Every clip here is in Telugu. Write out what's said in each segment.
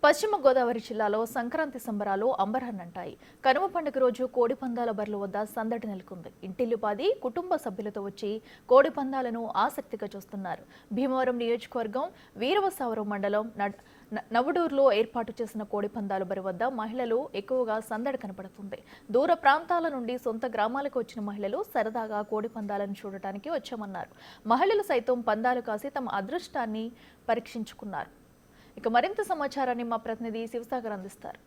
పశ్చిమ గోదావరి జిల్లాలో సంక్రాంతి సంబరాలు అంబరాన్నంటాయి. కనుమ పండుగ రోజు కోడి పందాల బర్ల వద్ద సందడి నెలకొంది. ఇంటిల్లిపాది కుటుంబ సభ్యులతో వచ్చి కోడి పందాలను ఆసక్తిగా చూస్తున్నారు. భీమవరం నియోజకవర్గం వీరవసావరం మండలం నవడూరులో ఏర్పాటు చేసిన కోడి పందాల బరి వద్ద మహిళలు ఎక్కువగా సందడి కనపడుతుంది. దూర ప్రాంతాల నుండి సొంత గ్రామాలకు వచ్చిన మహిళలు సరదాగా కోడి పందాలను చూడటానికి వచ్చామన్నారు. మహిళలు సైతం పందాలు కాసి తమ అదృష్టాన్ని పరీక్షించుకున్నారు. ఇక మరింత సమాచారాన్ని మా ప్రతినిధి శివసాగర్ అందిస్తారు.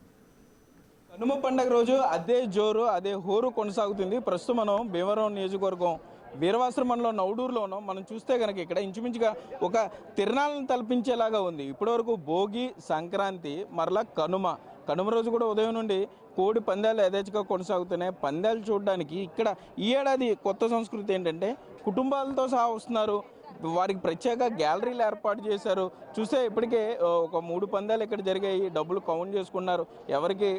కనుమ పండుగ రోజు అదే జోరు అదే హోరు కొనసాగుతుంది. ప్రస్తుతం మనం భీమవరం నియోజకవర్గం వీరవాసరం మండలం నవడూరులో ఉన్నాం. మనం చూస్తే కనుక ఇక్కడ ఇంచుమించుగా ఒక తిరణాలను తలపించేలాగా ఉంది. ఇప్పటివరకు భోగి, సంక్రాంతి, మరలా కనుమ రోజు కూడా ఉదయం నుండి కోడి పందాలు యథేచ్ఛగా కొనసాగుతున్నాయి. పందాలు చూడడానికి ఇక్కడ ఈ ఏడాది కొత్త సంస్కృతి ఏంటంటే కుటుంబాలతో సహా వస్తున్నారు. వారికి ప్రత్యేక గ్యాలరీలు ఏర్పాటు చేశారు. చూస్తే ఇప్పటికే ఒక 3 పందాలు ఇక్కడ జరిగాయి. డబ్బులు కౌంట్ చేసుకున్నారు. ఎవరికి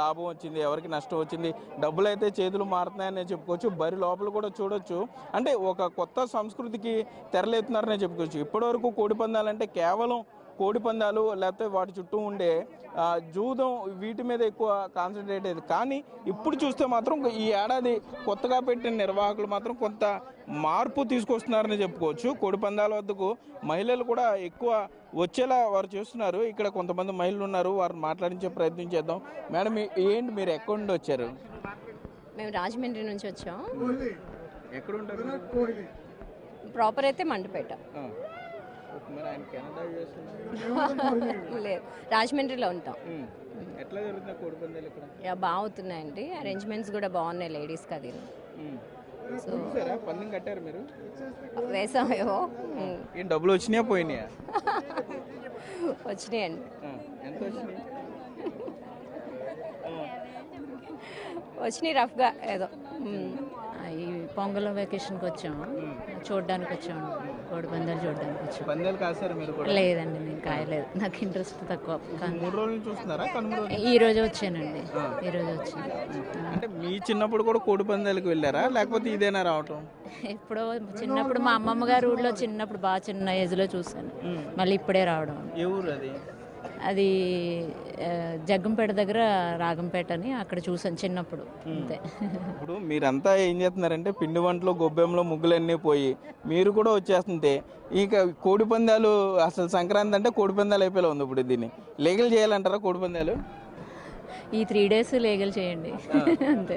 లాభం వచ్చింది, ఎవరికి నష్టం వచ్చింది, డబ్బులు అయితే చేతులు మారుతున్నాయని చెప్పుకోవచ్చు. బరి లోపల కూడా చూడొచ్చు. అంటే ఒక కొత్త సంస్కృతికి తెరలేతున్నారనే చెప్పుకోవచ్చు. ఇప్పటివరకు కోడి పందాలంటే కేవలం కోడి పందాలు లేకపోతే వాటి చుట్టూ ఉండే జూదం వీటి మీద ఎక్కువ కాన్సన్ట్రేట్ అయ్యేది. కానీ ఇప్పుడు చూస్తే మాత్రం ఈ ఏడాది కొత్తగా పెట్టిన నిర్వాహకులు మాత్రం కొంత మార్పు తీసుకొస్తున్నారని చెప్పుకోవచ్చు. కోడి పందాల వద్దకు మహిళలు కూడా ఎక్కువ వచ్చేలా వారు చేస్తున్నారు. ఇక్కడ కొంతమంది మహిళలు ఉన్నారు, వారిని మాట్లాడించే ప్రయత్నం చేద్దాం. మేడం, ఏంటి మీరు ఎక్కడి నుండి వచ్చారు? మేము రాజమండ్రి నుంచి వచ్చాం. ఎక్కడ ఉంటారు? ప్రాపర్ అయితే మండపేట. లేదు, రాజమండ్రిలో ఉంటాం. ఎట్లా జరుగుతుంది కోడి పందాలు ఇక్కడ? బాగుతున్నాయండి. అరేంజ్మెంట్స్ కూడా బాగున్నాయి లేడీస్కి. అది సో పందెం కట్టారు మీరు? వేసామేమో. ఏం డబ్బులు వచ్చినాయా పోయినాయా? వచ్చినాయండి. ఎంత వచ్చినాయి? వచ్చినాయి రఫ్గా ఏదో. ఈ పొంగల్ వెకేషన్కి వచ్చాము, చూడడానికి వచ్చాము. కోడి పందాలు చూడడానికి వచ్చాము. పందాలు కాసారు మీరు? లేదండి, నేను కాయలేదు. నాకు ఇంట్రెస్ట్ తక్కువ. 3 రోజులు చూస్తున్నారా? ఈ రోజు వచ్చానండి. ఈ రోజు వచ్చాను. అంటే మీ చిన్నప్పుడు కూడా కోడి పందాలకు వెళ్ళారా, లేకపోతే ఇదేనా రావటం? ఎప్పుడో చిన్నప్పుడు మా అమ్మమ్మ గారు ఊళ్ళో చిన్నప్పుడు బాగా చిన్న ఏజ్లో చూశాను. మళ్ళీ ఇప్పుడే రావడం. ఏ ఊరు అది? అది జగ్గంపేట దగ్గర రాగంపేట అని అక్కడ చూసాను చిన్నప్పుడు. అంతే. ఇప్పుడు మీరంతా ఏం చేస్తున్నారంటే పిండి వంటలు, గొబ్బెంలో ముగ్గులన్నీ పోయి మీరు కూడా వచ్చేస్తుంటే ఇక కోడి పందాలు, అసలు సంక్రాంతి అంటే కోడి పందాలు అయిపోయేలా ఉంది. ఇప్పుడు దీన్ని లీగల్ చేయాలంటారా కోడి పందాలు? ఈ 3 days లీగల్ చేయండి అంతే.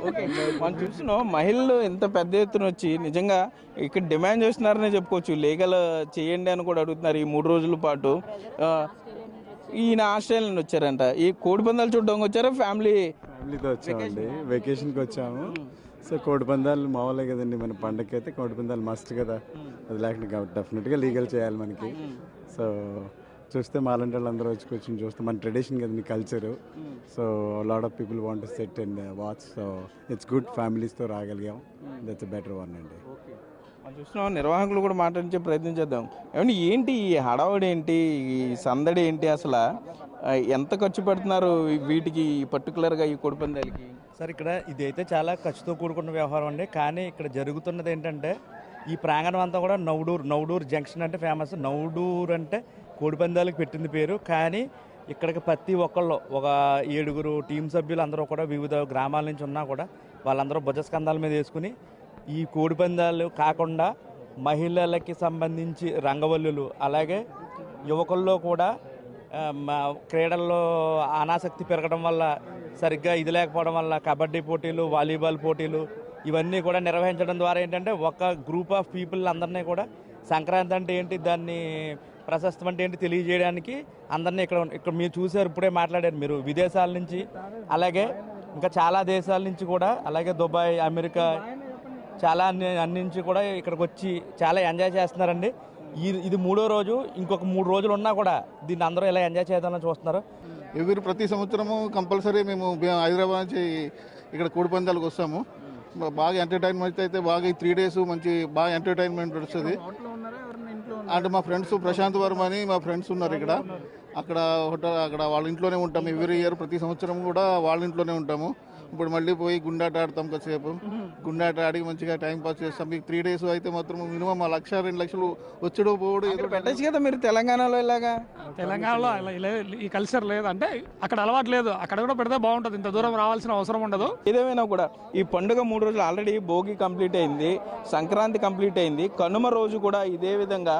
ఓకే, మనం చూస్తున్నాం మహిళలు ఎంత పెద్ద ఎత్తున వచ్చి నిజంగా ఇక్కడ డిమాండ్ చేస్తున్నారనే చెప్పుకోవచ్చు. లీగల్ చేయండి అని కూడా అడుగుతున్నారు. ఈ 3 రోజుల పాటు ఈయన ఆస్ట్రేలియా నుండి వచ్చారంట. ఈ కోడి పందాలు చూడడానికి వచ్చారా? ఫ్యామిలీతో వచ్చామండి, వెకేషన్కి వచ్చాము. సో కోడి పందాలు మామూలే కదండి, మన పండగకి అయితే కోడి పందాలు మస్ట్ కదా. అది లేకుండా డెఫినెట్గా లీగల్ చేయాలి మనకి. సో చూస్తే మాలాంటి వాళ్ళందరూ వచ్చి కూర్చొని చూస్తే మన ట్రెడిషన్ కదా, మీ culture. So lot of people want to set and watch. So it's good, ఫ్యామిలీస్తో రాగలిగాం. దట్స్ బెటర్ వన్ అండి. చూస్తున్నాం, నిర్వాహకులు కూడా మాట్లాడించే ప్రయత్నం చేద్దాం. ఏమంటే ఏంటి ఈ హడావుడి, ఏంటి ఈ సందడి, ఏంటి అసలు ఎంత ఖర్చు పెడుతున్నారు వీటికి పర్టికులర్గా ఈ కోడి పందాలకి? సార్, ఇక్కడ ఇది అయితే చాలా ఖర్చుతో కూడుకున్న వ్యవహారం అండి. కానీ ఇక్కడ జరుగుతున్నది ఏంటంటే ఈ ప్రాంగణం అంతా కూడా నవడూరు జంక్షన్ అంటే ఫేమస్. నవడూరు అంటే కోడి పందాలకు పెట్టింది పేరు. కానీ ఇక్కడికి ప్రతి ఒక్కళ్ళు ఒక 7 టీం సభ్యులు అందరూ కూడా వివిధ గ్రామాల నుంచి ఉన్నా కూడా వాళ్ళందరూ భుజస్కంధాల మీద వేసుకుని ఈ కోడి పందాలు కాకుండా మహిళలకి సంబంధించి రంగవల్లులు, అలాగే యువకుల్లో కూడా క్రీడల్లో అనాసక్తి పెరగడం వల్ల, సరిగ్గా ఇది లేకపోవడం వల్ల కబడ్డీ పోటీలు, వాలీబాల్ పోటీలు ఇవన్నీ కూడా నిర్వహించడం ద్వారా ఏంటంటే ఒక గ్రూప్ ఆఫ్ పీపుల్ అందరినీ కూడా సంక్రాంతి అంటే ఏంటి, దాన్ని ప్రశస్తం అంటే ఏంటి తెలియజేయడానికి అందరినీ ఇక్కడ మీరు చూసారు, ఇప్పుడే మాట్లాడారు మీరు. విదేశాల నుంచి, అలాగే ఇంకా చాలా దేశాల నుంచి కూడా, అలాగే దుబాయ్, అమెరికా, చాలా అన్ని నుంచి కూడా ఇక్కడికి వచ్చి చాలా ఎంజాయ్ చేస్తున్నారండి. ఇది 3వ రోజు. ఇంకొక 3 రోజులు ఉన్నా కూడా దీన్ని అందరూ ఇలా ఎంజాయ్ చేద్దామని చూస్తున్నారు. ప్రతి సంవత్సరము కంపల్సరీ మేము హైదరాబాద్ నుంచి ఇక్కడ కోడి పందాలకు వస్తాము. బాగా ఎంటర్టైన్మెంట్ అయితే బాగా ఈ 3 days మంచి బాగా ఎంటర్టైన్మెంట్ వస్తుంది. అంటే మా ఫ్రెండ్స్ ప్రశాంత్ వర్మ అని మా ఫ్రెండ్స్ ఉన్నారు ఇక్కడ. అక్కడ హోటల్, అక్కడ వాళ్ళ ఇంట్లోనే ఉంటాము. ఎవ్రీ ఇయర్ ప్రతి సంవత్సరం కూడా వాళ్ళ ఇంట్లోనే ఉంటాము. ఇప్పుడు మళ్ళీ పోయి గుండాట ఆడతాం కాసేపు. గుండాట ఆడి మంచిగా టైం పాస్ చేస్తాం. మీకు 3 days అయితే మాత్రం మినిమం 1,00,000-2 లక్షలు వచ్చాడో పోవడం ఏదో పెట్టచ్చు కదా మీరు తెలంగాణలో ఇలాగా. తెలంగాణలో ఈ కల్చర్ లేదు, అంటే అక్కడ అలవాటు లేదు. అక్కడ కూడా పెడితే బాగుంటుంది, ఇంత దూరం రావాల్సిన అవసరం ఉండదు. ఏదేమైనా కూడా ఈ పండుగ 3 రోజులు ఆల్రెడీ భోగి కంప్లీట్ అయింది, సంక్రాంతి కంప్లీట్ అయింది, కనుమ రోజు కూడా ఇదే విధంగా